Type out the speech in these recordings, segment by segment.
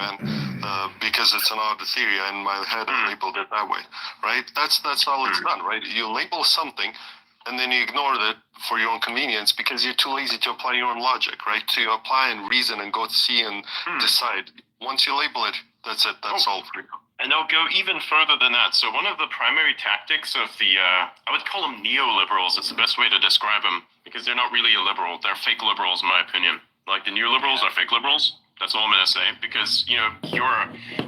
man, because it's an odd theory in my head. I labeled it that way, right? That's all it's done, right? You label something, and then you ignore it for your own convenience because you're too lazy to apply your own logic, right? To apply and reason and go see and decide. Once you label it, that's it. That's all for you. And I'll go even further than that. So one of the primary tactics of the, I would call them neoliberals. It's the best way to describe them because they're not really a liberal. They're fake liberals, in my opinion. Like the neoliberals are fake liberals. That's all I'm going to say, because, you know,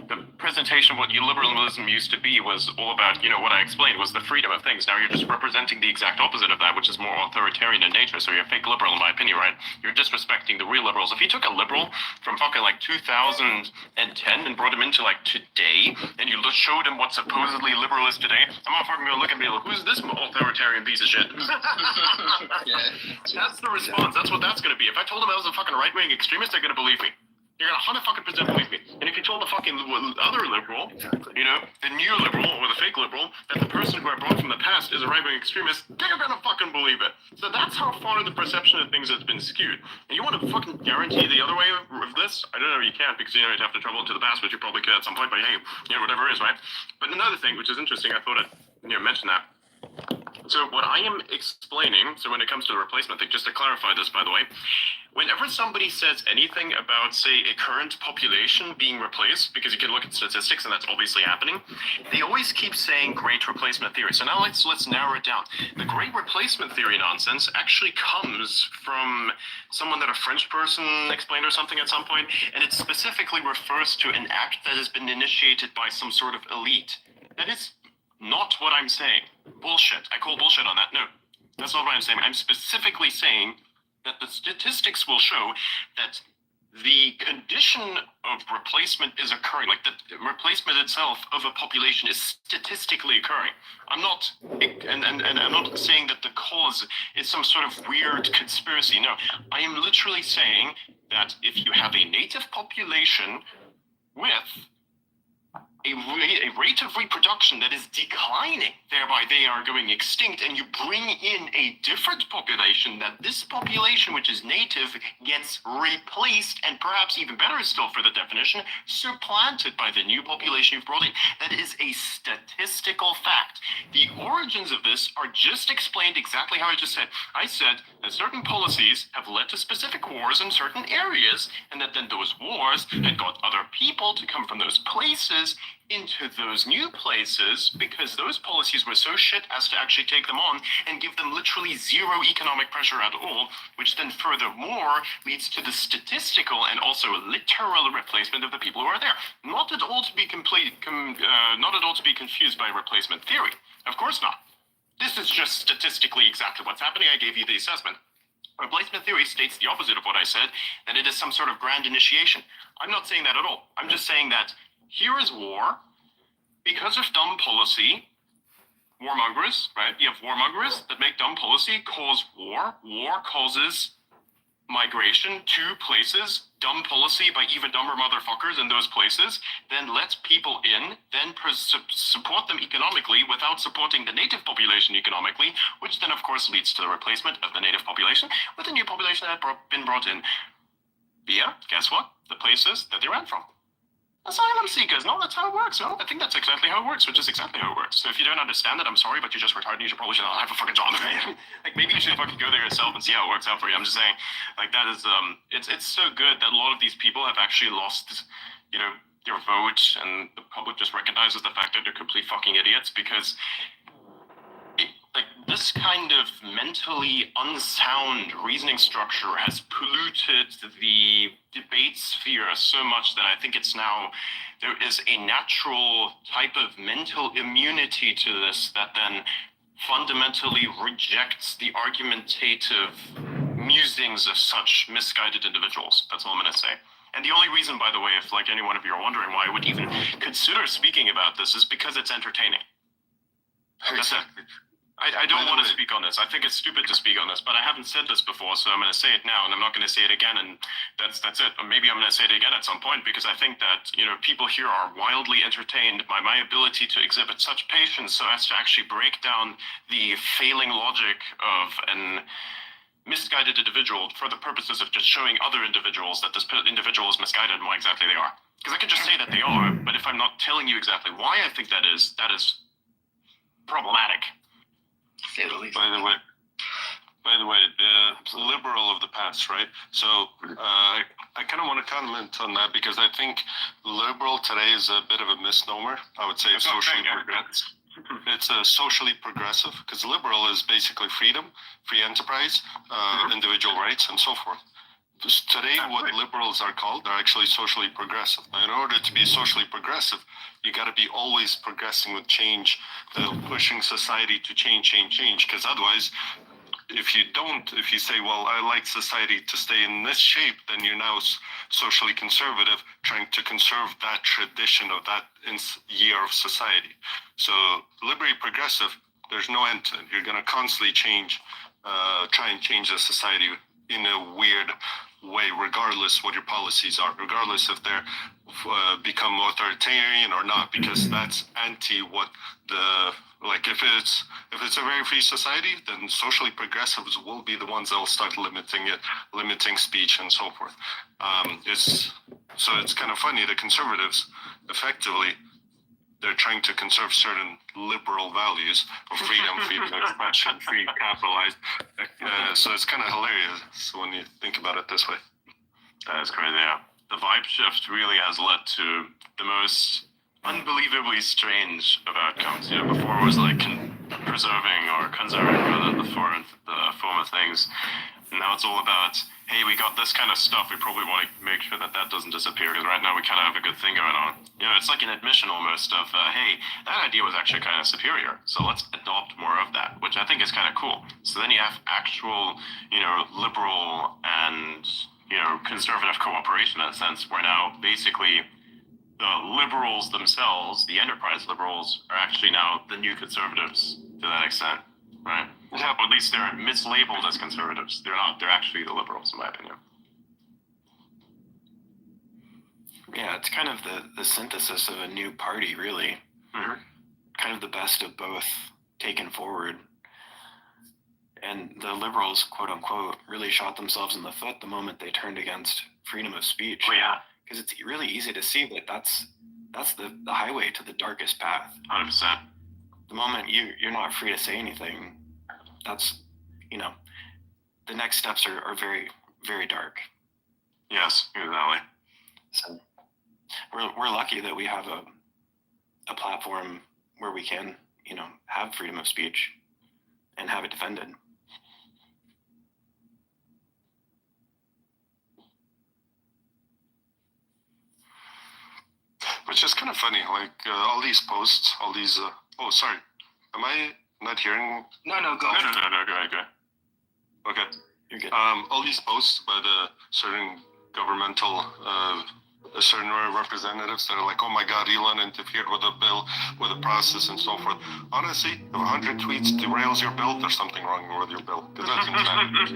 the presentation of what neoliberalism used to be was all about, you know, what I explained was the freedom of things. Now you're just representing the exact opposite of that, which is more authoritarian in nature. So you're a fake liberal, in my opinion, right? You're disrespecting the real liberals. If you took a liberal from fucking like 2010 and brought him into like today, and you showed him what supposedly liberal is today, I'm not fucking going to look at me like, who's this authoritarian piece of shit? That's the response. That's what that's going to be. If I told him I was a fucking right-wing extremist, they're going to believe me. You're gonna 100% believe me. And if you told the fucking other liberal, you know, the new liberal or the fake liberal, that the person who I brought from the past is a right-wing extremist, they're gonna fucking believe it. So that's how far the perception of things has been skewed. And you want to fucking guarantee the other way of this? I don't know, you can't, because you know you'd have to travel into the past, which you probably could at some point. But hey, you know, whatever it is, right? But another thing, which is interesting, I thought I'd mention that. So what I am explaining, so when it comes to the replacement thing, just to clarify this, by the way, whenever somebody says anything about, say, a current population being replaced, because you can look at statistics and that's obviously happening, they always keep saying great replacement theory. So now let's narrow it down. The great replacement theory nonsense actually comes from someone that a French person explained or something at some point, and it specifically refers to an act that has been initiated by some sort of elite. That is not what I'm saying. Bullshit. I call bullshit on that. No, that's not what I'm saying. I'm specifically saying that the statistics will show that the condition of replacement is occurring, like the replacement itself of a population is statistically occurring. I'm not, and I'm not saying that the cause is some sort of weird conspiracy. No, I am literally saying that if you have a native population with a rate of reproduction that is declining, thereby they are going extinct, and you bring in a different population, that this population, which is native, gets replaced, and perhaps even better still for the definition, supplanted by the new population you've brought in. That is a statistical fact. The origins of this are just explained exactly how I just said. I said that certain policies have led to specific wars in certain areas, and that then those wars had got other people to come from those places into those new places because those policies were so shit as to actually take them on and give them literally zero economic pressure at all, which then furthermore leads to the statistical and also literal replacement of the people who are there. Not at all to be not at all to be confused by replacement theory. Of course not. This is just statistically exactly what's happening. I gave you the assessment. Replacement theory states the opposite of what I said, that it is some sort of grand initiation. I'm not saying that at all. I'm just saying that here is war. Because of dumb policy, warmongers, right? You have warmongers that make dumb policy, cause war. War causes migration to places, dumb policy by even dumber motherfuckers in those places, then lets people in, then support them economically without supporting the native population economically, which then of course leads to the replacement of the native population with a new population that had been brought in via, guess what? The places that they ran from. Asylum seekers. No, that's how it works. No, I think that's exactly how it works, which is exactly how it works. So if you don't understand it, I'm sorry, but you're just retarded. You should probably not have a fucking job. Like maybe you should fucking go there yourself and see how it works out for you. I'm just saying, like that is it's so good that a lot of these people have actually lost, you know, their vote, and the public just recognizes the fact that they're complete fucking idiots because like this kind of mentally unsound reasoning structure has polluted the debate sphere so much that I think it's now, there is a natural type of mental immunity to this that then fundamentally rejects the argumentative musings of such misguided individuals. That's all I'm going to say. And the only reason, by the way, if like any one of you are wondering why I would even consider speaking about this, is because it's entertaining. That's it. I don't want to speak on this. I think it's stupid to speak on this, but I haven't said this before, so I'm going to say it now, and I'm not going to say it again, and that's it. Or maybe I'm going to say it again at some point, because I think that, you know, people here are wildly entertained by my ability to exhibit such patience so as to actually break down the failing logic of an misguided individual for the purposes of just showing other individuals that this individual is misguided and why exactly they are. Because I could just say that they are, but if I'm not telling you exactly why I think that is problematic. Say the least. By the way, the liberal of the past, right? So I kind of want to comment on that because I think liberal today is a bit of a misnomer. I would say it's socially progressive. It's a socially progressive because liberal is basically freedom, free enterprise, individual rights, and so forth. Today, what liberals are called, they're actually socially progressive. Now, in order to be socially progressive, you got to be always progressing with change, pushing society to change, because otherwise, if you say, well, I like society to stay in this shape, then you're now socially conservative, trying to conserve that tradition of that year of society. So liberally progressive, there's no end to it. You're going to constantly try and change the society in a weird way, regardless what your policies are, regardless if they're become authoritarian or not, because that's anti what if it's a very free society, then socially progressives will be the ones that will start limiting speech and so forth. It's kind of funny, the conservatives effectively, they're trying to conserve certain liberal values of freedom of expression, free capitalized. So it's kind of hilarious when you think about it this way. That is crazy, yeah. The vibe shift really has led to the most unbelievably strange of outcomes. Before it was like preserving or conserving rather the form of things. And now it's all about, hey, we got this kind of stuff. We probably want to make sure that doesn't disappear because right now we kind of have a good thing going on. It's like an admission almost of, hey, that idea was actually kind of superior. So let's adopt more of that, which I think is kind of cool. So then you have actual, liberal and, conservative cooperation in a sense where now basically the liberals themselves, the enterprise liberals, are actually now the new conservatives to that extent, right? Yeah, but at least they're mislabeled as conservatives. They're not. They're actually the liberals, in my opinion. Yeah, it's kind of the synthesis of a new party, really. Mm-hmm. Kind of the best of both taken forward. And the liberals, quote unquote, really shot themselves in the foot the moment they turned against freedom of speech. Oh, yeah. Because it's really easy to see that that's the highway to the darkest path. 100%. The moment you're not free to say anything, that's, the next steps are very, very dark. Yes, exactly. So we're lucky that we have a platform where we can, have freedom of speech and have it defended. Which is kind of funny, like all these posts, all these. Oh, sorry, am I not hearing? No, go ahead. No, go ahead. Okay. You're good. All these posts by the certain governmental, certain representatives that are like, oh my God, Elon interfered with a bill, with a process and so forth. Honestly, if 100 tweets derails your bill, there's something wrong with your bill. Because that's insanity.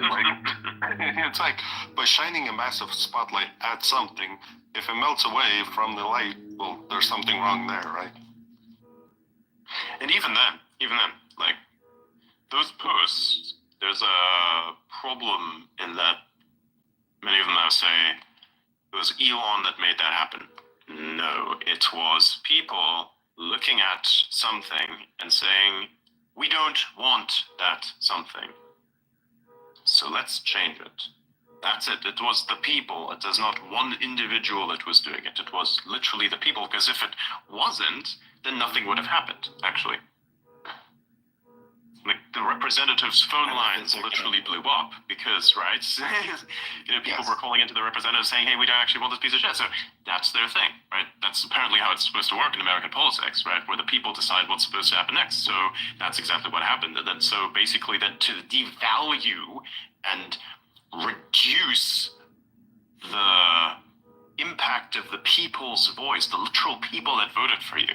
It's like, by shining a massive spotlight at something, if it melts away from the light, well, there's something wrong there, right? And even then, like, those posts, there's a problem in that many of them now say it was Elon that made that happen. No, it was people looking at something and saying, we don't want that something, so let's change it. That's it. It was the people. It is not one individual that was doing it. It was literally the people, because if it wasn't, then nothing would have happened, actually. Like, the representatives' phone lines literally blew up because, right, people were calling into the representatives saying, hey, we don't actually want this piece of shit. So that's their thing, right? That's apparently how it's supposed to work in American politics, right? Where the people decide what's supposed to happen next. So that's exactly what happened. And then so basically then to devalue and reduce the impact of the people's voice, the literal people that voted for you,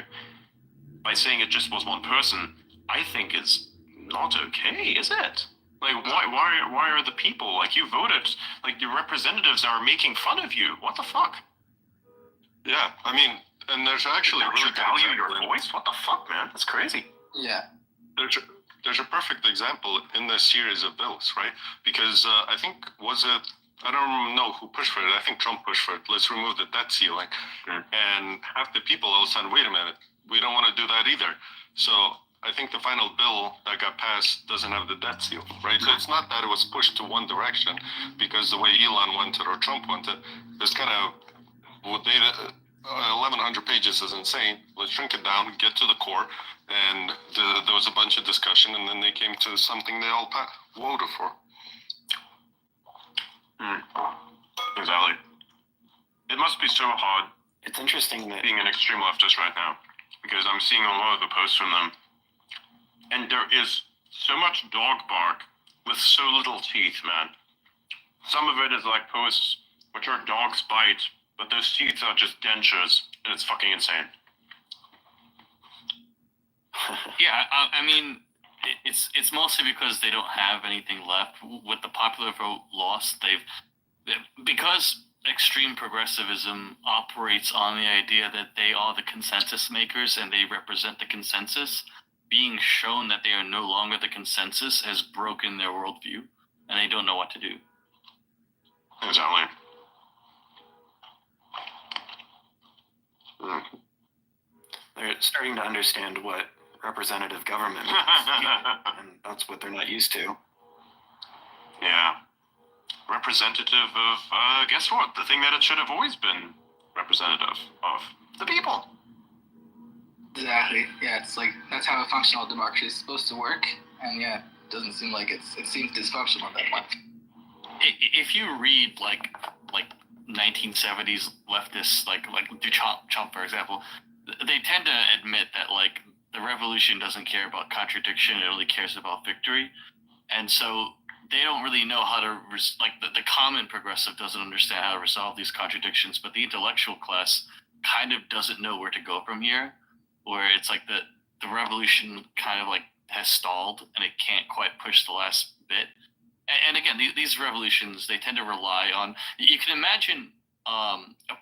by saying it just was one person, I think is not okay, is it? Like, why are the people, like, you voted, like, your representatives are making fun of you? What the fuck? Yeah, I mean, and there's actually Don't you value your voice? What the fuck, man? That's crazy. Yeah. There's a perfect example in this series of bills, right? Because I think, was it I don't know who pushed for it. I think Trump pushed for it. Let's remove the debt ceiling. And half the people all of a sudden, wait a minute, we don't want to do that either. So I think the final bill that got passed doesn't have the debt ceiling, right? So it's not that it was pushed to one direction because the way Elon wanted or Trump wanted, it's kind of, well, data, 1,100 pages is insane. Let's shrink it down, get to the core. And there was a bunch of discussion, and then they came to something they all voted for. Exactly. It must be so hard It's interesting that being an extreme leftist right now, because I'm seeing a lot of the posts from them, and there is so much dog bark with so little teeth, man. Some of it is like posts which are dogs bite, but those teeth are just dentures, and it's fucking insane. Yeah, I mean, it's mostly because they don't have anything left. With the popular vote lost, because extreme progressivism operates on the idea that they are the consensus makers and they represent the consensus. Being shown that they are no longer the consensus has broken their worldview, and they don't know what to do. Exactly. they're starting to understand what representative government is, and that's what they're not used to. Yeah. Representative of, guess what? The thing that it should have always been representative of. The people. Exactly. Yeah, it's like that's how a functional democracy is supposed to work, and yeah, it doesn't seem like it seems dysfunctional at that point. If you read like 1970s leftists, like Trump, for example, they tend to admit that like the revolution doesn't care about contradiction; it only cares about victory, and so they don't really know how to the common progressive doesn't understand how to resolve these contradictions, but the intellectual class kind of doesn't know where to go from here, where it's like the revolution kind of like has stalled and it can't quite push the last bit. And again, these revolutions, they tend to rely on, you can imagine a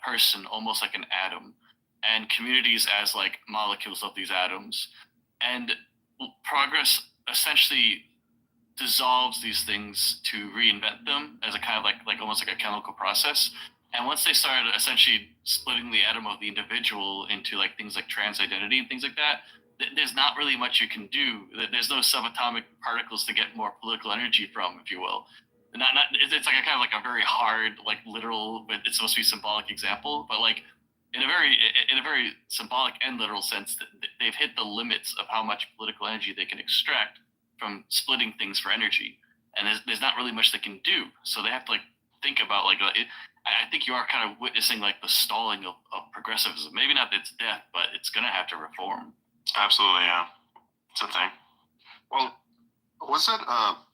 person almost like an atom and communities as like molecules of these atoms, and progress essentially dissolves these things to reinvent them as a kind of like almost like a chemical process. And once they start essentially splitting the atom of the individual into like things like trans identity and things like that, there's not really much you can do. There's no subatomic particles to get more political energy from, if you will. It's like a kind of like a very hard, like literal, but it's supposed to be symbolic example. But like in a very symbolic and literal sense, they've hit the limits of how much political energy they can extract from splitting things for energy, and there's not really much they can do. So they have to like think about like I think you are kind of witnessing like the stalling of progressivism. Maybe not its death, but it's gonna have to reform. Absolutely, yeah. It's a thing. Well, was it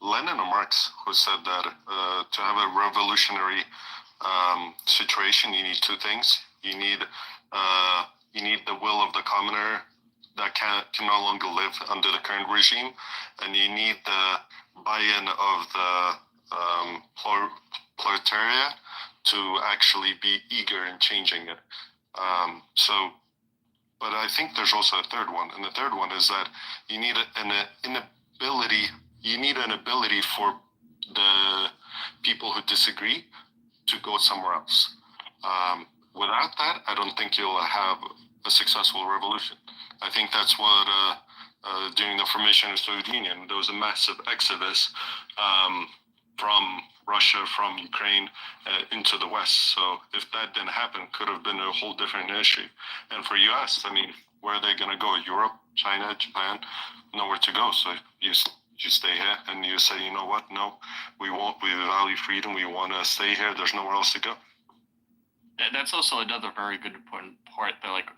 Lenin or Marx who said that to have a revolutionary situation, you need two things. You need the will of the commoner that can no longer live under the current regime, and you need the buy-in of the proletariat to actually be eager in changing it. But I think there's also a third one, and the third one is that you need an ability for the people who disagree to go somewhere else. Without that, I don't think you'll have a successful revolution. I think that's what during the formation of the Soviet Union, there was a massive exodus from Russia, from Ukraine into the West. So if that didn't happen, could have been a whole different issue. And for US, I mean, where are they going to go? Europe, China, Japan, nowhere to go. So you stay here and you say, you know what? No, we value freedom. We want to stay here. There's nowhere else to go. That's also another very good important part. That like,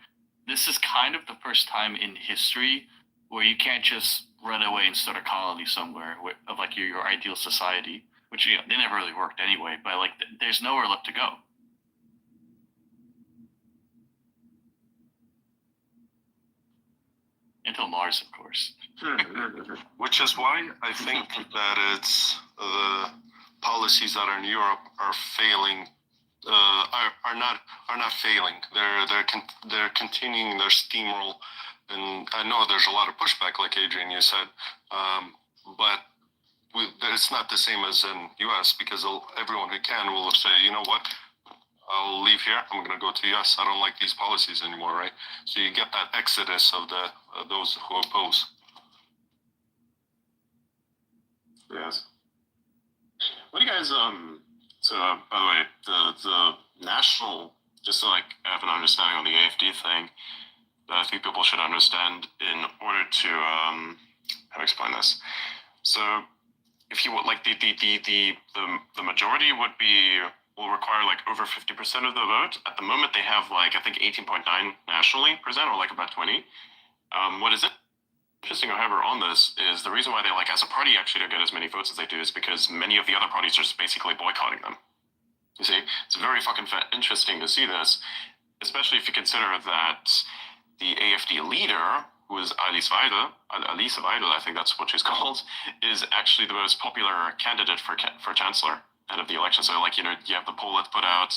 this is kind of the first time in history where you can't just run away and start a colony somewhere of like your ideal society, which they never really worked anyway. But like, there's nowhere left to go. Until Mars, of course. Which is why I think that it's the policies that are in Europe are failing. Are not failing. They're continuing their steamroll, and I know there's a lot of pushback, like Adrian you said, but it's not the same as in US because everyone who can will say, you know what, I'll leave here. I'm going to go to US. I don't like these policies anymore, right? So you get that exodus of those who oppose. Yes. What do you guys So by the way, the national, just so like I have an understanding on the AFD thing, that I think people should understand in order to how to explain this. So if you would like the majority will require like over 50% of the vote. At the moment they have like I think 18.9 nationally percent or like about 20. What is it? Interesting, however, on this is the reason why they like as a party actually don't get as many votes as they do is because many of the other parties are just basically boycotting them. You see, it's very fucking interesting to see this, especially if you consider that the AFD leader, who is Alice Weidel, I think that's what she's called, is actually the most popular candidate for chancellor ahead of the election. So like, you know, you have the poll that's put out,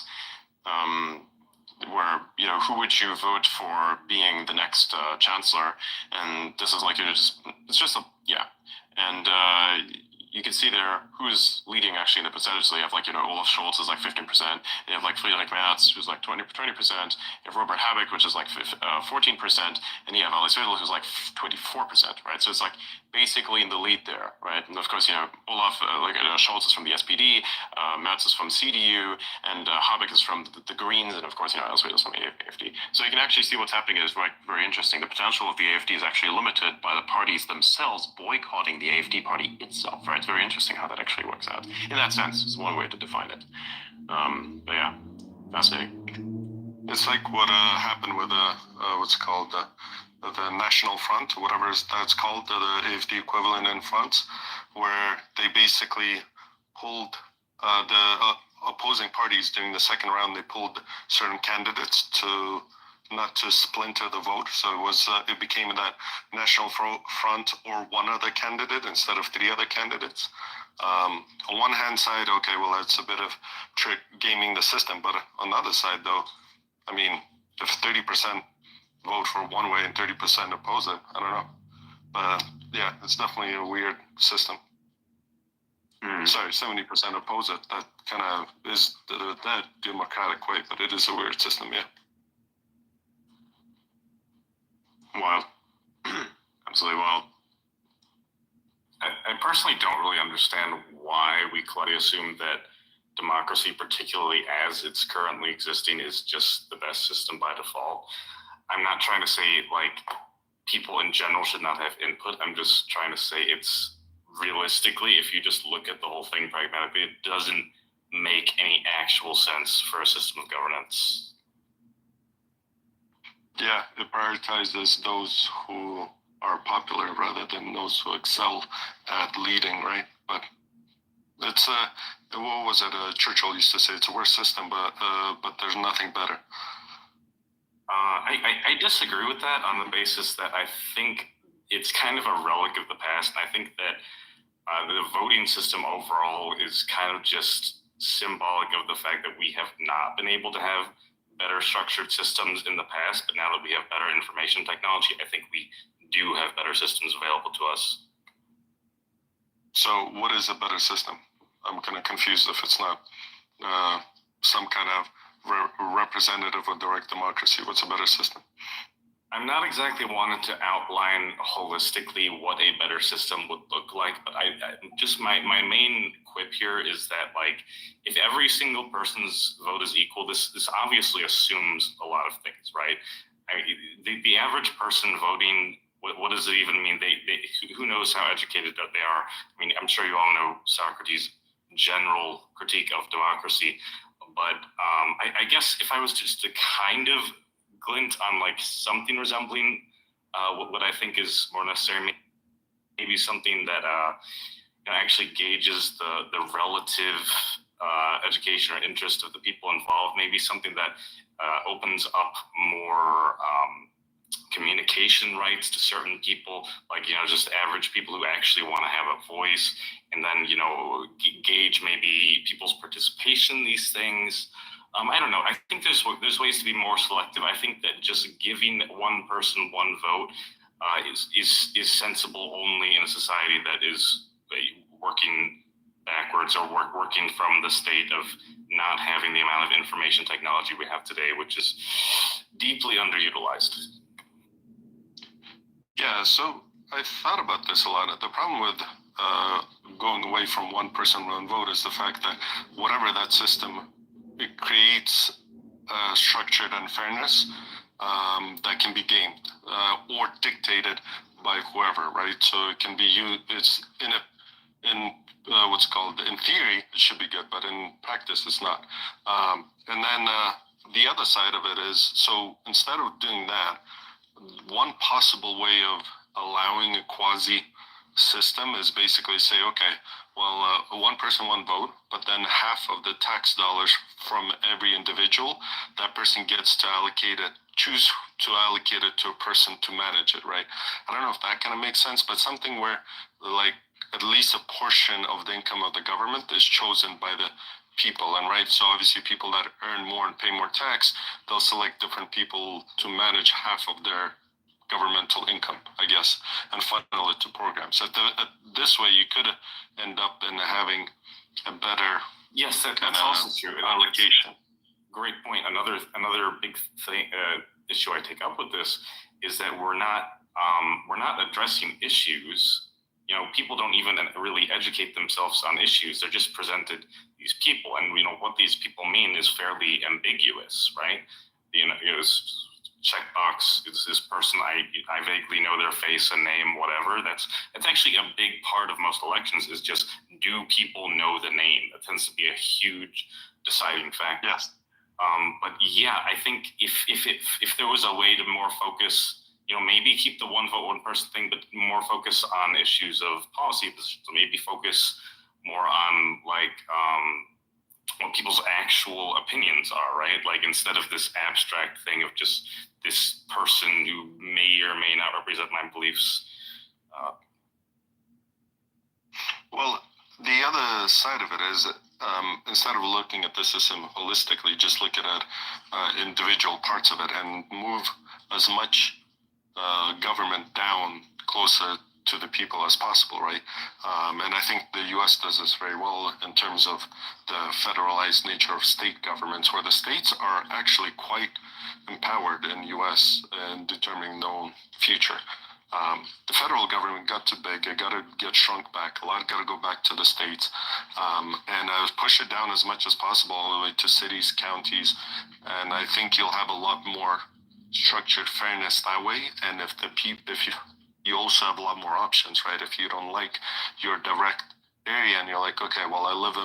where, you know, who would you vote for being the next chancellor? And this is like, it's just a, yeah. And you can see there who's leading actually in the percentage. So you have like, you know, Olaf Scholz is like 15%. You have like Friedrich Merz, who's like 20%. You have Robert Habeck, which is like 14%. And you have Alice Weidel, who's like 24%, right? So it's like basically in the lead there, right? And of course, you know, Olaf, Scholz is from the SPD, Merz is from CDU, and Habeck is from the Greens, and of course, you know, Alice Weidel is from AFD. So you can actually see what's happening is like very interesting. The potential of the AFD is actually limited by the parties themselves boycotting the AFD party itself, right? It's very interesting how that actually works out. In that sense, it's one way to define it. But yeah, fascinating. It's like what happened with what's called the National Front, whatever that's called, the AFD equivalent in France, where they basically pulled the opposing parties during the second round. They pulled certain candidates to not to splinter the vote. So it became that National Front or one other candidate instead of three other candidates. On one hand side, okay, well, that's a bit of trick gaming the system. But on the other side, though, I mean, if 30% vote for one way and 30% oppose it, I don't know. But yeah, it's definitely a weird system. Sorry, 70% oppose it. That kind of is the democratic way, but it is a weird system, yeah. Wild. Absolutely wild. I personally don't really understand why we collectively assume that democracy, particularly as it's currently existing, is just the best system by default. I'm not trying to say like people in general should not have input. I'm just trying to say it's realistically, if you just look at the whole thing pragmatically, it doesn't make any actual sense for a system of governance. Yeah, it prioritizes those who are popular rather than those who excel at leading, right? But it's what was it? Churchill used to say it's a worse system, but there's nothing better. I disagree with that on the basis that I think it's kind of a relic of the past. And I think that the voting system overall is kind of just symbolic of the fact that we have not been able to have better structured systems in the past, but now that we have better information technology, I think we do have better systems available to us. So what is a better system? I'm kind of confused if it's not some kind of representative of direct democracy. What's a better system? I'm not exactly wanting to outline holistically what a better system would look like, but I just my main quip here is that like if every single person's vote is equal, this obviously assumes a lot of things, right? The average person voting, what does it even mean? They who knows how educated that they are? I mean, I'm sure you all know Socrates' general critique of democracy, but I guess if I was just to kind of glint on like something resembling what I think is more necessary, maybe something that actually gauges the relative education or interest of the people involved, maybe something that opens up more communication rights to certain people, like, just average people who actually want to have a voice, and then, gauge maybe people's participation in these things. I don't know. I think there's ways to be more selective. I think that just giving one person one vote is sensible only in a society that is working backwards or working from the state of not having the amount of information technology we have today, which is deeply underutilized. Yeah, so I thought about this a lot. The problem with going away from one person, one vote is the fact that whatever that system, it creates structured unfairness that can be gamed or dictated by whoever, right? So it can be used. It's in what's called, in theory it should be good, but in practice it's not. And then the other side of it is, so instead of doing that, one possible way of allowing a quasi system is basically say, okay, well, one person, one vote, but then half of the tax dollars from every individual, that person gets to allocate it, choose to allocate it to a person to manage it, right? I don't know if that kind of makes sense, but something where like at least a portion of the income of the government is chosen by the people, and right, so obviously people that earn more and pay more tax, they'll select different people to manage half of their governmental income, I guess, and funnel it to programs. This way, you could end up in having a better Yes, that's also true. allocation. Great point. Another big thing issue I take up with this is that we're not addressing issues. You know, people don't even really educate themselves on issues. They're just presented these people, and what these people mean is fairly ambiguous, right? Checkbox, it's this person, I vaguely know their face and name, whatever. That's actually a big part of most elections, is just, do people know the name? That tends to be a huge deciding factor. Yes. But yeah, I think if there was a way to more focus, maybe keep the one vote, one person thing, but more focus on issues of policy positions. Maybe focus more on what people's actual opinions are, right? Like, instead of this abstract thing of just this person who may or may not represent my beliefs. Well, the other side of it is, instead of looking at the system holistically, just look at individual parts of it and move as much government down closer to the people as possible, right? And I think the US does this very well in terms of the federalized nature of state governments, where the states are actually quite empowered in US in determining their own future. The federal government got too big. It got to get shrunk back. A lot got to go back to the states, and push it down as much as possible all the way to cities, counties, and I think you'll have a lot more structured fairness that way. And if you also have a lot more options, right? If you don't like your direct area and you're like, okay, well, I live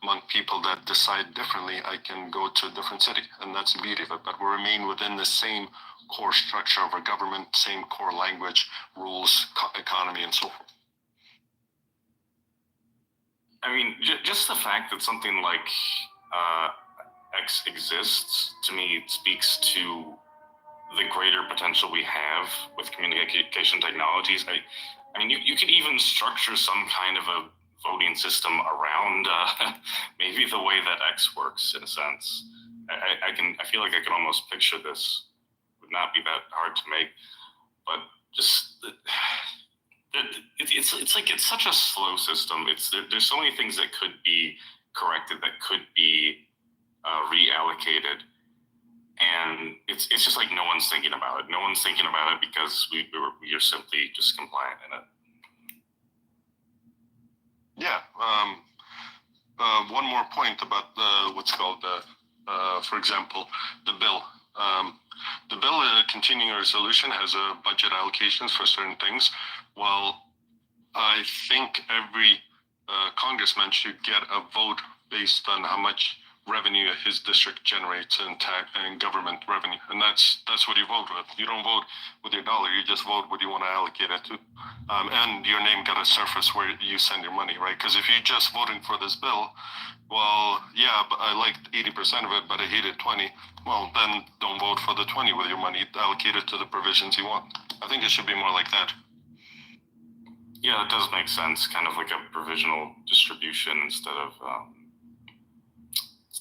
among people that decide differently, I can go to a different city, and that's the beauty of it. But we remain within the same core structure of our government, same core language, rules, economy, and so forth. I mean, just the fact that something like X exists, to me, speaks to the greater potential we have with communication technologies. I mean, you could even structure some kind of a voting system around maybe the way that X works, in a sense. I feel like I can almost picture this. Would not be that hard to make, but just it's like, it's such a slow system. There's so many things that could be corrected, that could be reallocated. And it's just like no one's thinking about it. No one's thinking about it because we are simply just compliant in it. Yeah. One more point about what's called, for example, the bill. The bill, continuing resolution, has budget allocations for certain things. Well, I think every congressman should get a vote based on how much revenue his district generates in tax and government revenue, and that's what you vote with. You don't vote with your dollar; you just vote what you want to allocate it to, and your name got to surface where you send your money, right? Because if you're just voting for this bill, well, yeah, but I liked 80% of it, but I hated 20. Well, then don't vote for the 20 with your money. Allocate it to the provisions you want. I think it should be more like that. Yeah, that does make sense. Kind of like a provisional distribution instead of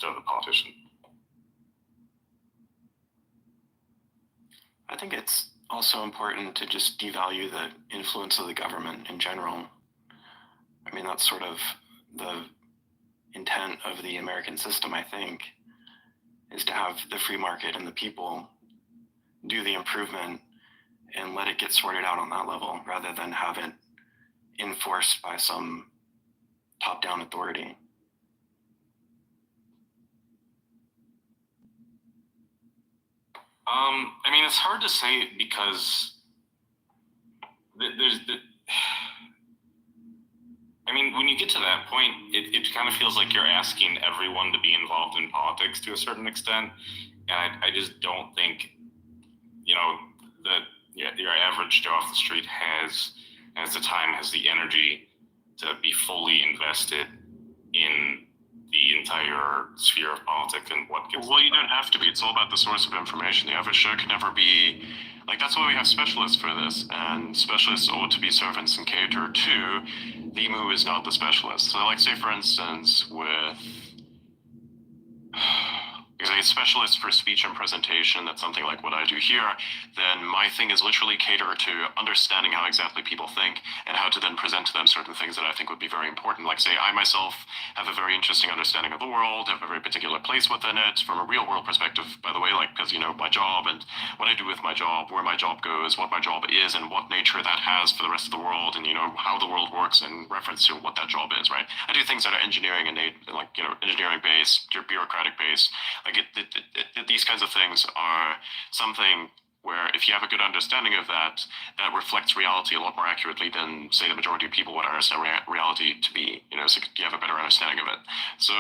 the politician. I think it's also important to just devalue the influence of the government in general. I mean, that's sort of the intent of the American system, I think, is to have the free market and the people do the improvement and let it get sorted out on that level rather than have it enforced by some top-down authority. I mean, it's hard to say because I mean, when you get to that point, it kind of feels like you're asking everyone to be involved in politics to a certain extent. And I just don't think, you know, that your average Joe off the street has the time, has the energy to be fully invested in the entire sphere of politics and what gets. Well, you don't have to be. It's all about the source of information. The average Joe can never be like. That's why we have specialists for this, and specialists ought to be servants and cater to. The moo is not the specialist. So, like, say for instance, with a specialist for speech and presentation, that's something like what I do here, then my thing is literally cater to understanding how exactly people think and how to then present to them certain things that I think would be very important. Like, say, I myself have a very interesting understanding of the world, have a very particular place within it from a real world perspective, by the way, like, because, you know, my job and what I do with my job, where my job goes, what my job is, and what nature that has for the rest of the world, and, you know, how the world works in reference to what that job is, right? I do things that are engineering and like, you know, engineering based, bureaucratic based. Like, these kinds of things are something where if you have a good understanding of that, that reflects reality a lot more accurately than, say, the majority of people would understand reality to be, you know, so you have a better understanding of it. So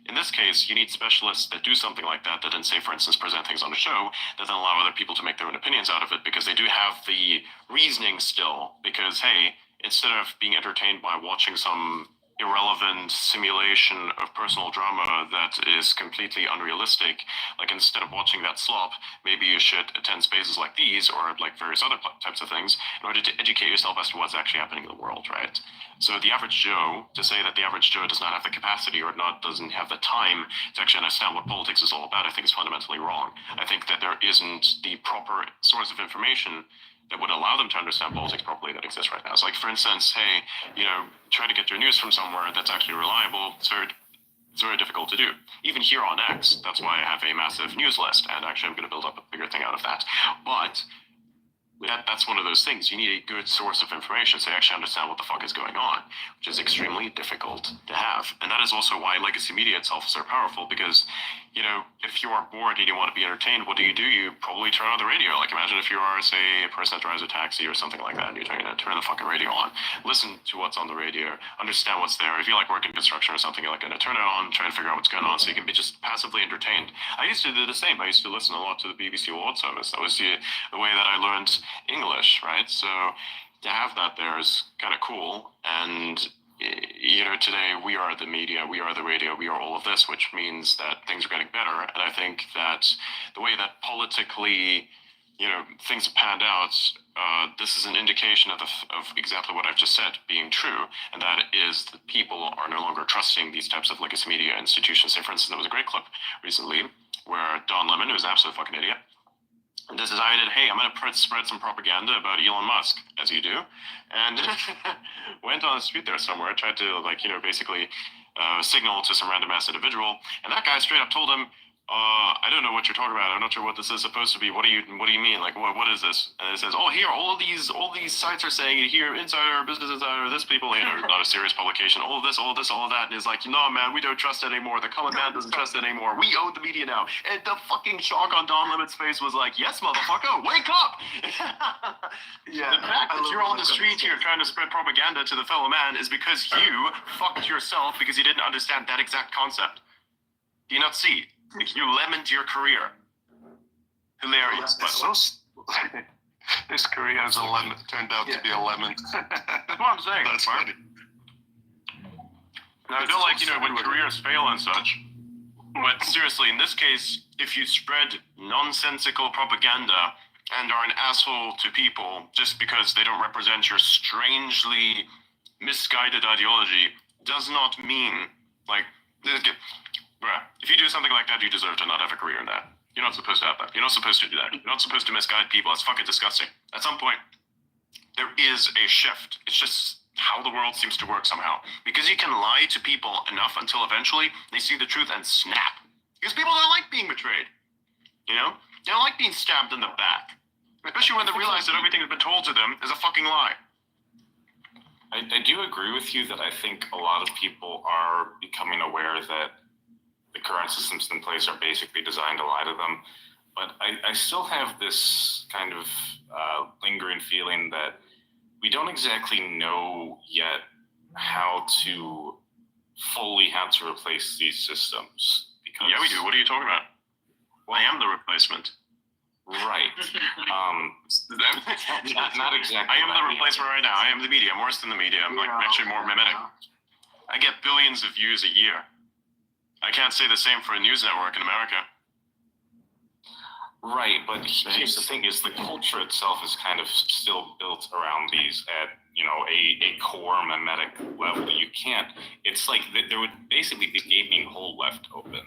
in this case, you need specialists that do something like that then, say, for instance, present things on a show that then allow other people to make their own opinions out of it, because they do have the reasoning still, because, hey, instead of being entertained by watching some irrelevant simulation of personal drama that is completely unrealistic, like, instead of watching that slop, maybe you should attend spaces like these or like various other types of things in order to educate yourself as to what's actually happening in the world, right? So the average Joe, to say that the average Joe does not have the capacity or doesn't have the time to actually understand what politics is all about, I think is fundamentally wrong. I think that there isn't the proper source of information that would allow them to understand politics properly that exists right now. So, like, for instance, hey, you know, try to get your news from somewhere that's actually reliable. It's very difficult to do. Even here on X, that's why I have a massive news list, and actually I'm going to build up a bigger thing out of that. But that's one of those things. You need a good source of information so you actually understand what the fuck is going on, which is extremely difficult to have. And that is also why legacy media itself is so powerful, because, you know, if you are bored and you want to be entertained, what do? You probably turn on the radio. Like, imagine if you are, say, a person that drives a taxi or something like that, and you're trying to turn the fucking radio on, listen to what's on the radio, understand what's there. If you like work in construction or something, you're like, going to turn it on, try to figure out what's going on so you can be just passively entertained. I used to do the same. I used to listen a lot to the BBC World Service. That was the way that I learned English, right? So to have that there is kind of cool. And, you know, today we are the media, we are the radio, we are all of this, which means that things are getting better. And I think that the way that politically, you know, things have panned out, this is an indication of exactly what I've just said being true, and that is that people are no longer trusting these types of legacy media institutions. Say, for instance, there was a great clip recently where Don Lemon, who's an absolute fucking idiot, decided, hey, I'm going to spread some propaganda about Elon Musk, as you do, and went on the street there somewhere, tried to, like, you know, basically signal to some random ass individual, and that guy straight up told him, I don't know what you're talking about. I'm not sure what this is supposed to be. What do you mean? Like, what is this? And it says, oh, here, all these sites are saying it here, Insider, Business Insider, this people, you know, not a serious publication, all of this, all of that. And it's like, no, man, we don't trust it anymore. The common man doesn't trust it anymore. We own the media now. And the fucking shock on Don Lemon's face was like, yes, motherfucker, wake up. Yeah, The fact that you're on the street here trying to spread propaganda to the fellow man is because you fucked yourself because you didn't understand that exact concept. Do you not see? You lemoned your career. Hilarious, by the way. His career as a lemon turned out to be a lemon. That's what I'm saying. That's Mark. funny. Now, I feel like, you know, when careers fail and such, but seriously, in this case, if you spread nonsensical propaganda and are an asshole to people just because they don't represent your strangely misguided ideology, does not mean, like, bruh, if you do something like that, you deserve to not have a career in that. You're not supposed to have that. You're not supposed to do that. You're not supposed to misguide people. It's fucking disgusting. At some point, there is a shift. It's just how the world seems to work somehow. Because you can lie to people enough until eventually they see the truth and snap. Because people don't like being betrayed. You know? They don't like being stabbed in the back. Especially when they realize that everything that's been told to them is a fucking lie. I do agree with you that I think a lot of people are becoming aware that the current systems in place are basically designed to lie to them. But I still have this kind of lingering feeling that we don't exactly know yet how to replace these systems. Because Yeah, we do. What are you talking about? Well, I am the replacement. Right. not exactly. I am the replacement right now. I am the media. I'm worse than the media. I'm like actually more mimetic. I get billions of views a year. I can't say the same for a news network in America. Right, but here's the thing: is the culture itself is kind of still built around these at a core mimetic level. You can't. It's like there would basically be a gaping hole left open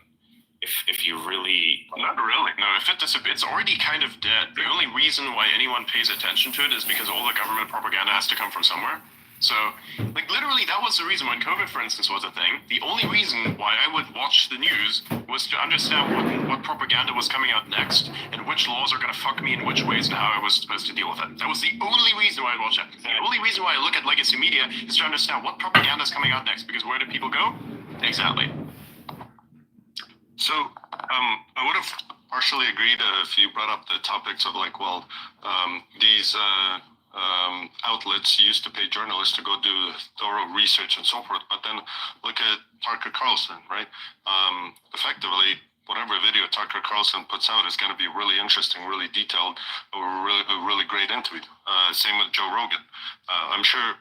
if you really. Not really. No, if it's already kind of dead. The only reason why anyone pays attention to it is because all the government propaganda has to come from somewhere. So, like, literally, that was the reason when COVID, for instance, was a thing. The only reason why I would watch the news was to understand what propaganda was coming out next and which laws are going to fuck me in which ways and how I was supposed to deal with it. That was the only reason why I'd watch it. The only reason why I look at legacy media is to understand what propaganda is coming out next, because where do people go? Exactly. So, I would have partially agreed if you brought up the topics of like, well, these outlets used to pay journalists to go do thorough research and so forth, but then look at Tucker Carlson, right? Effectively, whatever video Tucker Carlson puts out is going to be really interesting, really detailed, or a really great interview. Same with Joe Rogan. I'm sure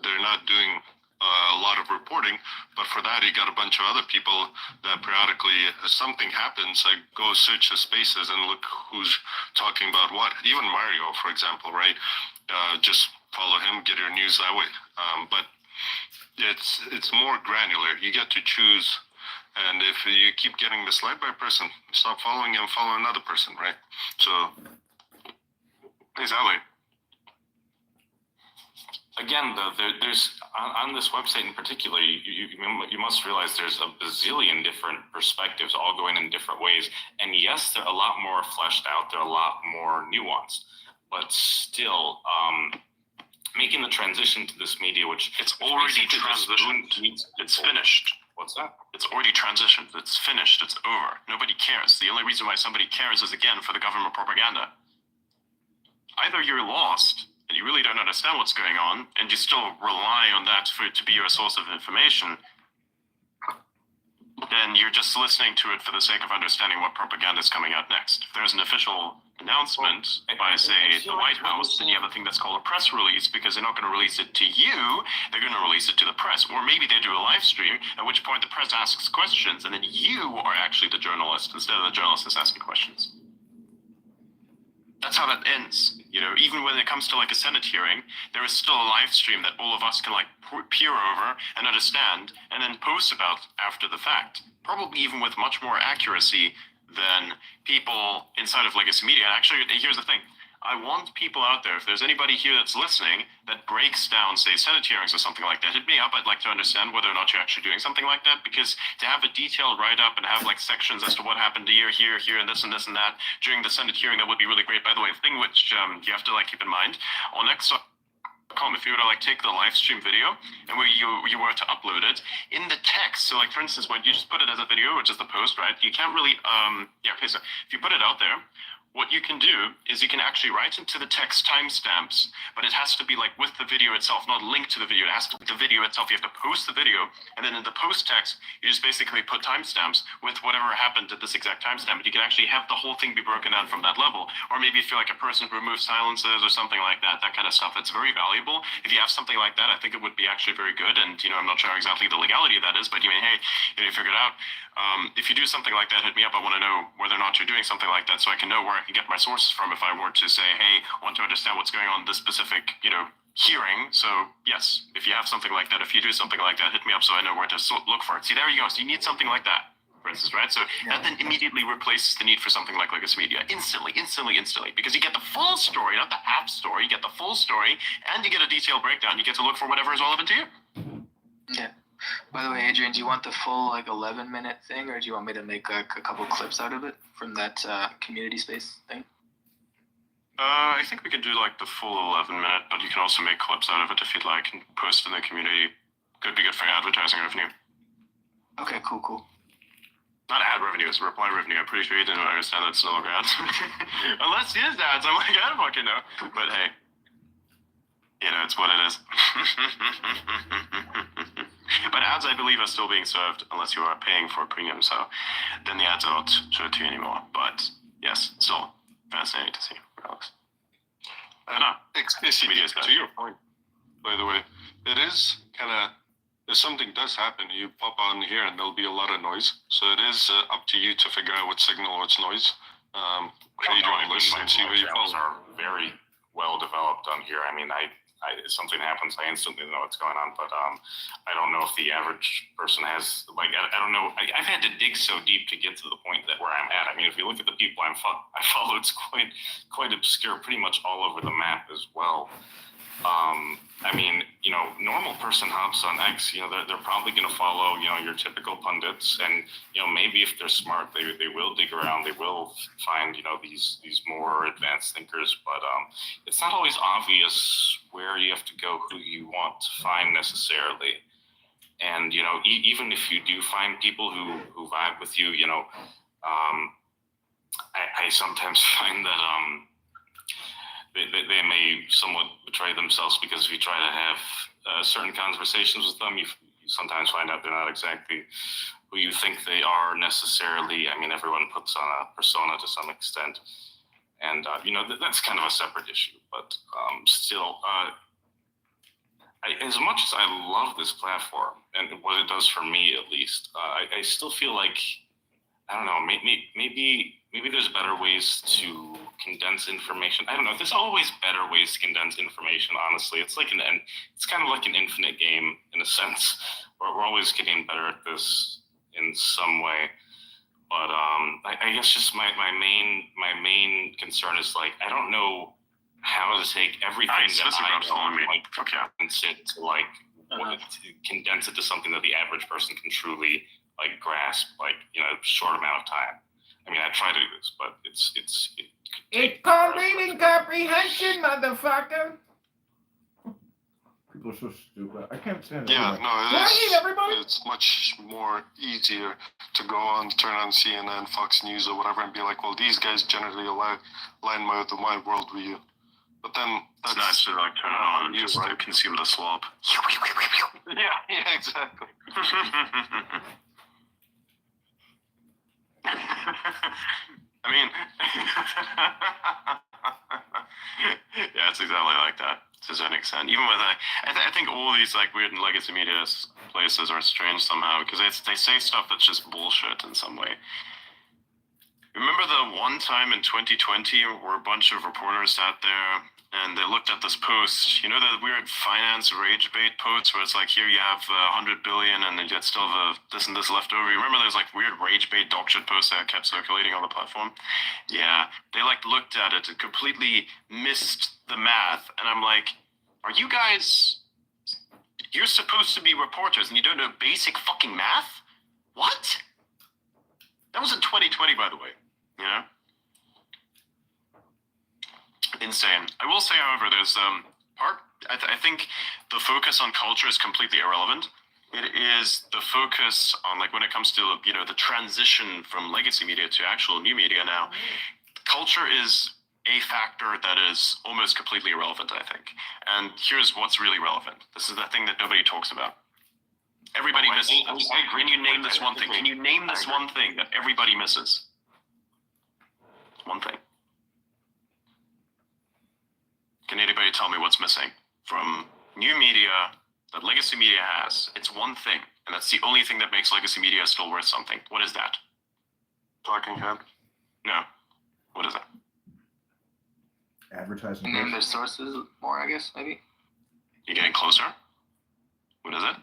they're not doing a lot of reporting, but for that, you got a bunch of other people that periodically, if something happens, like go search the spaces and look who's talking about what. Even Mario, for example, right? Just follow him, get your news that way. But it's more granular. You get to choose, and if you keep getting misled by a person, stop following him, follow another person, right? So, exactly. Again, though, there's on this website in particular, you must realize there's a bazillion different perspectives, all going in different ways. And yes, they're a lot more fleshed out. They're a lot more nuanced. But still, making the transition to this media, which it's already transitioned. It's finished. What's that? It's already transitioned. It's finished. It's over. Nobody cares. The only reason why somebody cares is, again, for the government propaganda. Either you're lost and you really don't understand what's going on, and you still rely on that for it to be your source of information, then you're just listening to it for the sake of understanding what propaganda is coming out next. If there's an official announcement by, say, the White House, then you have a thing that's called a press release, because they're not going to release it to you, they're going to release it to the press. Or maybe they do a live stream, at which point the press asks questions, and then you are actually the journalist instead of the journalist is asking questions. That's how that ends. Even when it comes to like a Senate hearing, there is still a live stream that all of us can like peer over and understand and then post about after the fact. Probably even with much more accuracy than people inside of legacy media. And actually, here's the thing. I want people out there, if there's anybody here that's listening that breaks down, say, Senate hearings or something like that, hit me up. I'd like to understand whether or not you're actually doing something like that, because to have a detailed write-up and have like sections as to what happened here, and this and this and that during the Senate hearing, that would be really great. By the way, the thing which you have to like keep in mind, on X.com, if you were to like take the live stream video and where you were to upload it in the text, so like for instance, when you just put it as a video, which is the post, right? You can't really, so if you put it out there, what you can do is you can actually write into the text timestamps, but it has to be like with the video itself, not linked to the video. It has to be the video itself. You have to post the video, and then in the post text, you just basically put timestamps with whatever happened at this exact timestamp. But you can actually have the whole thing be broken down from that level. Or maybe if you're like a person who removes silences or something like that, that kind of stuff. It's very valuable. If you have something like that, I think it would be actually very good. And, I'm not sure exactly the legality of that is, but hey, you figure it out. If you do something like that, hit me up. I want to know whether or not you're doing something like that, so I can know where I can get my sources from if I were to say, hey, I want to understand what's going on in this specific, hearing. So yes, if you have something like that, if you do something like that, hit me up so I know where to look for it. See, there you go. So you need something like that. for instance, right? So that then immediately replaces the need for something like legacy media instantly, because you get the full story, not the half story. You get the full story, and you get a detailed breakdown. You get to look for whatever is relevant to you. Yeah. By the way, Adrian, do you want the full 11-minute thing, or do you want me to make a couple clips out of it from that community space thing? I think we can do the full 11-minute, but you can also make clips out of it if you'd like and post in the community. Could be good for advertising revenue. Okay, cool. Not ad revenue, it's reply revenue. I'm pretty sure you didn't understand that's no longer ads. Unless it is ads, I'm like, I don't fucking know. But hey, it's what it is. But ads, I believe, are still being served unless you are paying for a premium, so then the ads are not showed to you anymore. But yes, still fascinating to see. Alex. To your point, by the way, it is kind of, if something does happen, you pop on here and there'll be a lot of noise. So it is up to you to figure out what signal, what's noise. Create your own list and see where you fall. Are very well developed on here. I mean, if something happens, I instantly know what's going on. But I don't know if the average person has I don't know. I've had to dig so deep to get to the point that where I'm at. I mean, if you look at the people I follow, it's quite obscure, pretty much all over the map as well. I mean, normal person hops on X, they're probably going to follow, your typical pundits, and, maybe if they're smart, they will dig around, they will find, these more advanced thinkers, but it's not always obvious where you have to go, who you want to find necessarily. And, even if you do find people who vibe with you, I sometimes find that, they may somewhat betray themselves, because if you try to have certain conversations with them, you sometimes find out they're not exactly who you think they are necessarily. I mean, everyone puts on a persona to some extent, and that's kind of a separate issue. But still, as much as I love this platform and what it does for me, at least, I still feel like, I don't know, maybe there's better ways to condense information. I don't know. There's always better ways to condense information. Honestly, it's kind of like an infinite game in a sense. We're always getting better at this in some way. But I guess just my main concern is I don't know how to take everything that I know and condense it to something that the average person can truly grasp short amount of time. I mean, I try to do this, but it's called reading comprehension, motherfucker. People are so stupid. I can't stand it. Yeah, everybody. It's much more easier to go on, turn on CNN, Fox News, or whatever, and be like, well, these guys generally align with my worldview. But then it's nice to turn it on and just to consume the slop. Yeah, exactly. I mean, yeah, it's exactly like that to a certain extent. Even with I think all these weird legacy media places are strange somehow, because they say stuff that's just bullshit in some way. Remember the one time in 2020 where a bunch of reporters sat there and they looked at this post, the weird finance rage bait posts where it's here you have 100 billion and then you still have this and this left over. You remember those weird rage bait dog shit posts that kept circulating on the platform? Yeah, they looked at it and completely missed the math. And I'm like, are you guys, you're supposed to be reporters and you don't know basic fucking math? What? That was in 2020, by the way. Insane. I will say, however, there's I think the focus on culture is completely irrelevant. It is the focus on when it comes to the transition from legacy media to actual new media now. Culture is a factor that is almost completely irrelevant, I think. And here's what's really relevant. This is the thing that nobody talks about. Everybody misses. Can you name this one thing? Can you name this one thing that everybody misses? One thing. Can anybody tell me what's missing from new media that legacy media has? It's one thing, and that's the only thing that makes legacy media still worth something. What is that? Talking head? No. What is that? Advertising. Name their sources more, I guess, maybe. You're getting closer. What is it?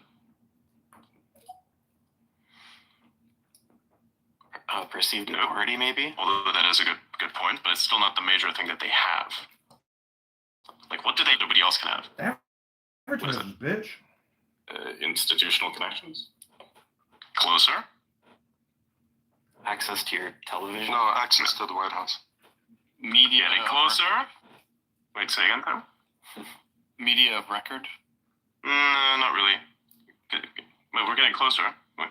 Perceived authority, maybe? Although that is a good point, but it's still not the major thing that they have. Like, what do they? Nobody else can have. Advertising, bitch. Institutional connections. Closer. Access to your television? No, access to the White House. Media Getting of closer. record. Wait, say again, Tom? Media of record. No, not really. Well, we're getting closer. Wait.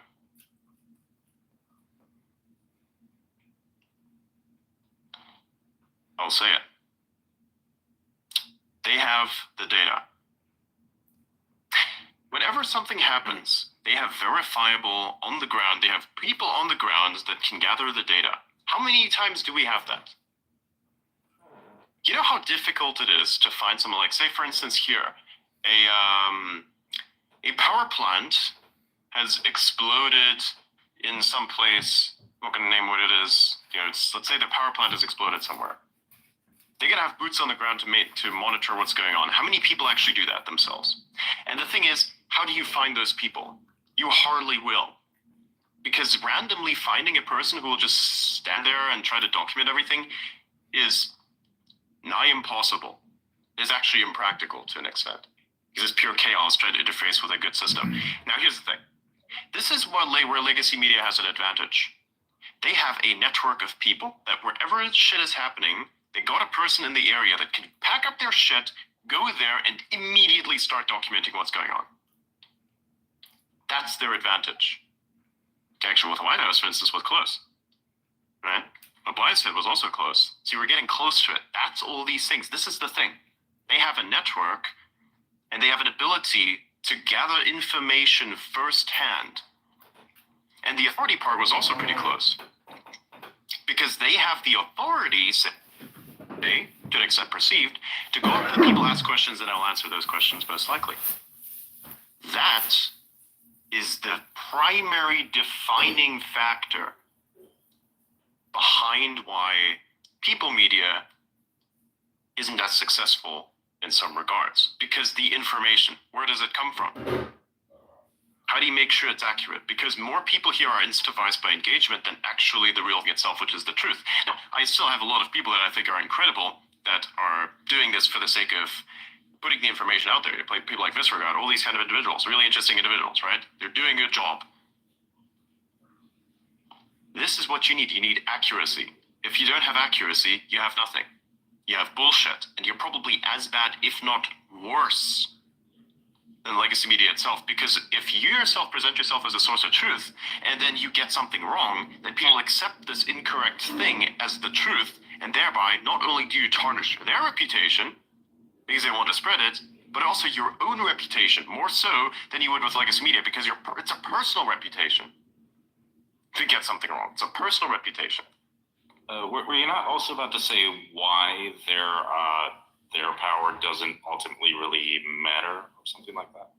I'll say it. They have the data. Whenever something happens, they have verifiable on the ground, they have people on the ground that can gather the data. How many times do we have that? You know how difficult it is to find someone, like, say, for instance, here, a power plant has exploded in some place. I'm not going to name what it is. You know, let's say the power plant has exploded somewhere. They're going to have boots on the ground to monitor what's going on. How many people actually do that themselves? And the thing is, how do you find those people? You hardly will. Because randomly finding a person who will just stand there and try to document everything is nigh impossible. It's actually impractical to an extent. Because it's pure chaos trying to interface with a good system. Now here's the thing. This is where legacy media has an advantage. They have a network of people that wherever shit is happening, they got a person in the area that can pack up their shit, go there, and immediately start documenting what's going on. That's their advantage. Actually, with the White House, for instance, was close. Right? What Blythe said was also close. See, we're getting close to it. That's all these things. This is the thing. They have a network, and they have an ability to gather information firsthand. And the authority part was also pretty close. Because they have the authority, to an extent perceived, to go up to the people, ask questions, and I'll answer those questions most likely. That is the primary defining factor behind why people media isn't as successful in some regards. Because the information, where does it come from? How do you make sure it's accurate? Because more people here are incentivized by engagement than actually the real thing itself, which is the truth. Now, I still have a lot of people that I think are incredible that are doing this for the sake of putting the information out there. People like Visregard, all these kind of individuals, really interesting individuals, right? They're doing a good job. This is what you need. You need accuracy. If you don't have accuracy, you have nothing. You have bullshit, and you're probably as bad, if not worse, than legacy media itself. Because if you yourself present yourself as a source of truth, and then you get something wrong, then people accept this incorrect thing as the truth, and thereby not only do you tarnish their reputation, because they want to spread it, but also your own reputation, more so than you would with legacy media, because it's a personal reputation to get something wrong. It's a personal reputation. Were you not also about to say why their power doesn't ultimately really matter, or something like that?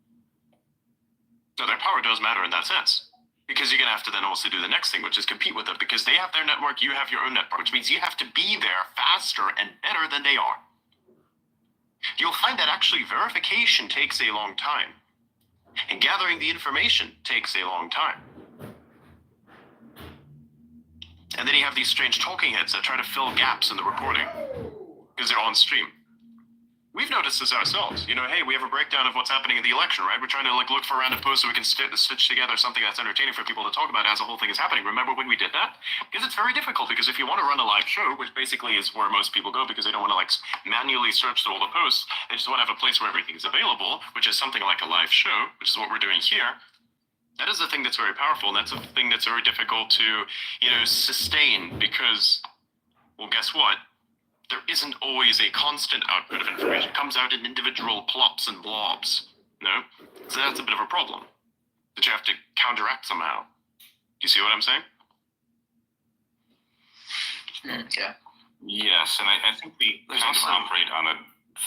So their power does matter in that sense, because you're going to have to then also do the next thing, which is compete with them, because they have their network, you have your own network, which means you have to be there faster and better than they are. You'll find that actually verification takes a long time, and gathering the information takes a long time. And then you have these strange talking heads that try to fill gaps in the reporting because they're on stream. We've noticed this ourselves. You know, hey, we have a breakdown of what's happening in the election, right? We're trying to look for random posts so we can stitch together something that's entertaining for people to talk about as the whole thing is happening. Remember when we did that? Because it's very difficult, because if you want to run a live show, which basically is where most people go because they don't want to manually search through all the posts, they just want to have a place where everything is available, which is something like a live show, which is what we're doing here. That is the thing that's very powerful, and that's the thing that's very difficult to, sustain, because, well, guess what? There isn't always a constant output of information. It comes out in individual plops and blobs, So that's a bit of a problem that you have to counteract somehow. Do you see what I'm saying? Yeah. Yes, and I think we kind of operate on a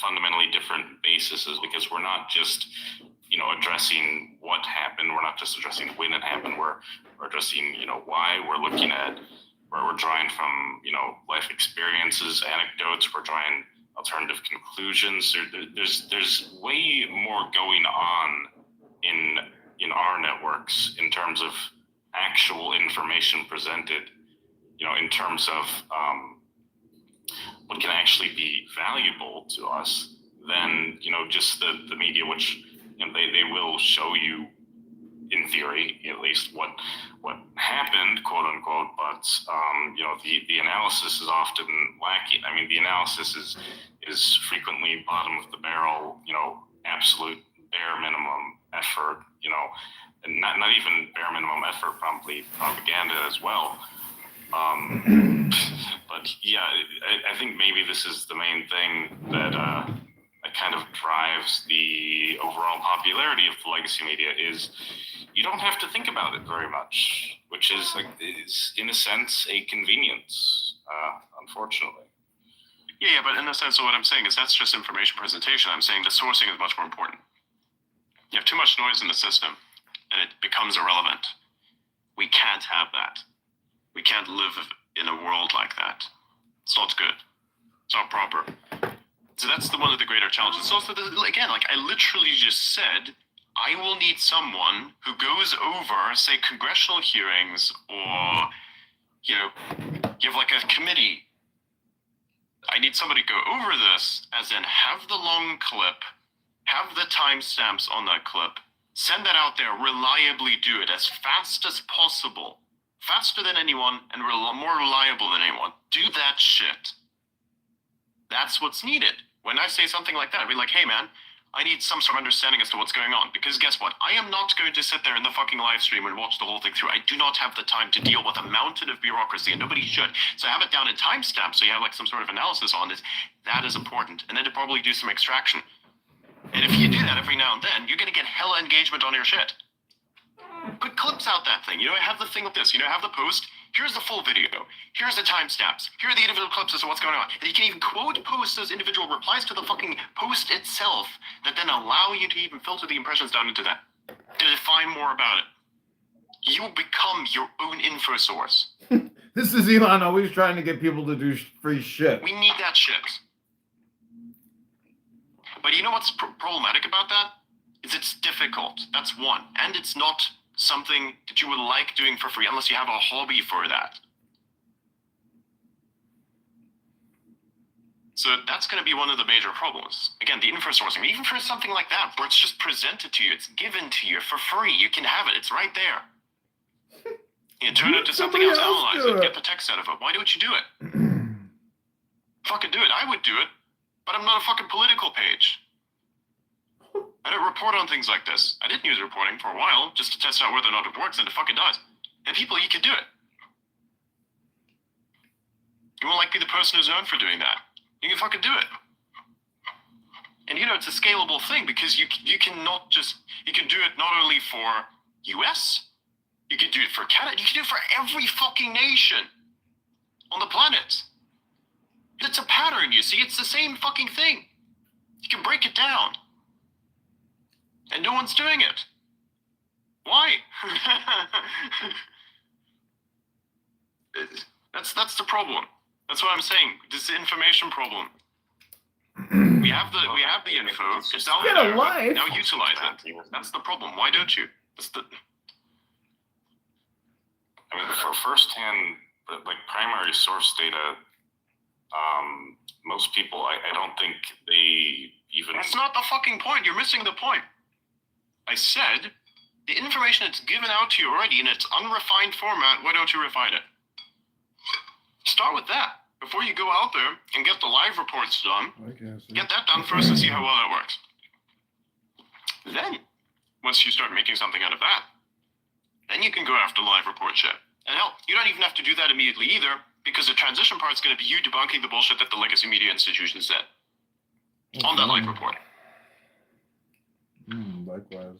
fundamentally different basis, because we're not just addressing what happened. We're not just addressing when it happened. We're addressing, why. We're looking at where we're drawing from, life experiences, anecdotes. We're drawing alternative conclusions. There's way more going on in our networks in terms of actual information presented in terms of what can actually be valuable to us, then just the media, which they will show you, in theory at least, what happened, quote unquote, but the analysis is often lacking. I mean, the analysis is frequently bottom of the barrel, absolute bare minimum effort, and not even bare minimum effort, probably propaganda as well. But yeah, I think maybe this is the main thing that kind of drives the overall popularity of the legacy media is you don't have to think about it very much, which is in a sense a convenience, unfortunately. Yeah, but in the sense of what I'm saying is that's just information presentation. I'm saying the sourcing is much more important. You have too much noise in the system, and it becomes irrelevant. We can't have that. We can't live in a world like that. It's not good. It's not proper. So that's one of the greater challenges. So again, like I literally just said, I will need someone who goes over, say, congressional hearings, or you have like a committee. I need somebody to go over this, as in have the long clip, have the timestamps on that clip, send that out there, reliably do it as fast as possible, faster than anyone and more reliable than anyone. Do that shit. That's what's needed. When I say something like that, I'd be like, hey man, I need some sort of understanding as to what's going on. Because guess what? I am not going to sit there in the fucking live stream and watch the whole thing through. I do not have the time to deal with a mountain of bureaucracy, and nobody should. So have it down in timestamps so you have like some sort of analysis on it. That is important. And then to probably do some extraction. And if you do that every now and then, you're going to get hella engagement on your shit. Put clips out that thing. I have the thing with this. I have the post. Here's the full video. Here's the timestamps. Here are the individual clips as to what's going on. And you can even quote post those individual replies to the fucking post itself that then allow you to even filter the impressions down into that. To define more about it. You become your own info source. This is Elon always trying to get people to do free shit. We need that shit. But you know what's problematic about that? Is it's difficult. That's one. And it's not something that you would like doing for free unless you have a hobby for that. So that's going to be one of the major problems. Again, the info sourcing, even for something like that, where it's just presented to you, it's given to you for free. You can have it. It's right there. You turn it to something else, analyze it, get the text out of it. Why don't you do it? Fucking do it. I would do it, but I'm not a fucking political page. I don't report on things like this. I did news reporting for a while just to test out whether or not it works, and it fucking does. And people, you can do it. You won't like be the person who's known for doing that. You can fucking do it. And it's a scalable thing because you can do it not only for US, you can do it for Canada, you can do it for every fucking nation on the planet. It's a pattern, you see, it's the same fucking thing. You can break it down. And no one's doing it. Why? That's the problem. That's what I'm saying. This is the information problem. We have the info. It's out there. Now utilize it. That's the problem. Why don't you? I mean, for first-hand, like primary source data, most people, I don't think they even. That's not the fucking point. You're missing the point. I said the information that's given out to you already in its unrefined format. Why don't you refine it? Start with that before you go out there and get the live reports done. Get that done first and see how well that works. Then, once you start making something out of that, then you can go after live report shit. And hell, you don't even have to do that immediately either, because the transition part is going to be you debunking the bullshit that the legacy media institution said on that live report. Likewise.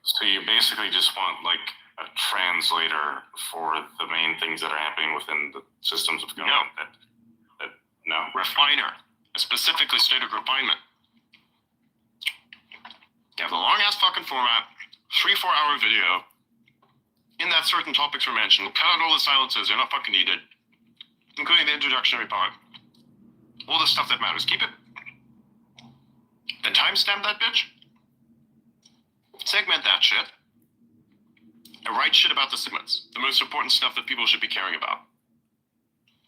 So you basically just want like a translator for the main things that are happening within the systems of government. No. Refiner. A specifically stated refinement. You have the long ass fucking format, 3-4 hour video. In that certain topics were mentioned. Cut out all the silences, they're not fucking needed. Including the introductory part. All the stuff that matters. Keep it. Then timestamp that bitch. Segment that shit. And write shit about the segments. The most important stuff that people should be caring about.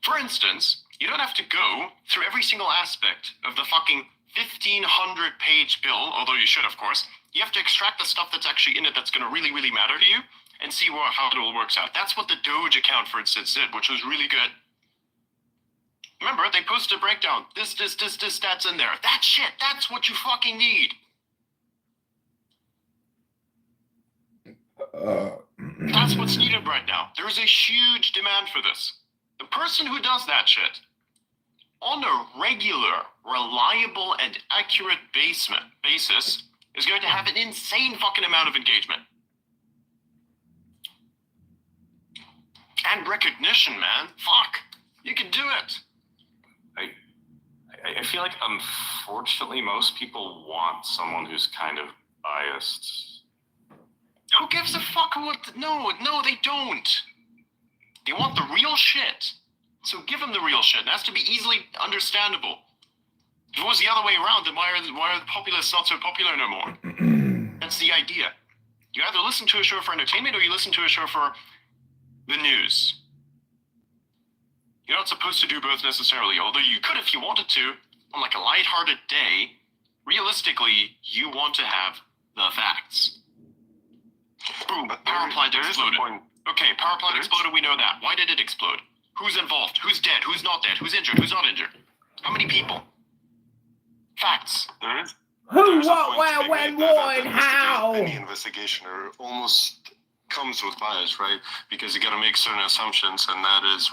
For instance, you don't have to go through every single aspect of the fucking 1,500-page bill, although you should, of course. You have to extract the stuff that's actually in it that's going to really, really matter to you and see how it all works out. That's what the Doge account, for instance, did, which was really good. Remember, they posted a breakdown. This, that's in there. That shit, that's what you fucking need. That's what's needed right now. There's a huge demand for this. The person who does that shit on a regular, reliable, and accurate basis is going to have an insane fucking amount of engagement. And recognition, man. Fuck. You can do it. I feel like, unfortunately, most people want someone who's kind of biased. Who gives a fuck what? No, they don't. They want the real shit. So give them the real shit. It has to be easily understandable. If it was the other way around, then why are the populists not so popular no more? That's the idea. You either listen to a show for entertainment or you listen to a show for the news. You're not supposed to do both necessarily, although you could if you wanted to, on like a lighthearted day. Realistically, you want to have the facts. Boom, power plant exploded. Okay, power plant exploded, we know that. Why did it explode? Who's involved? Who's dead? Who's not dead? Who's injured? Who's not injured? How many people? Facts. Who, what, where, when, why, and how? Any investigation almost comes with bias, right? Because you got to make certain assumptions, and that is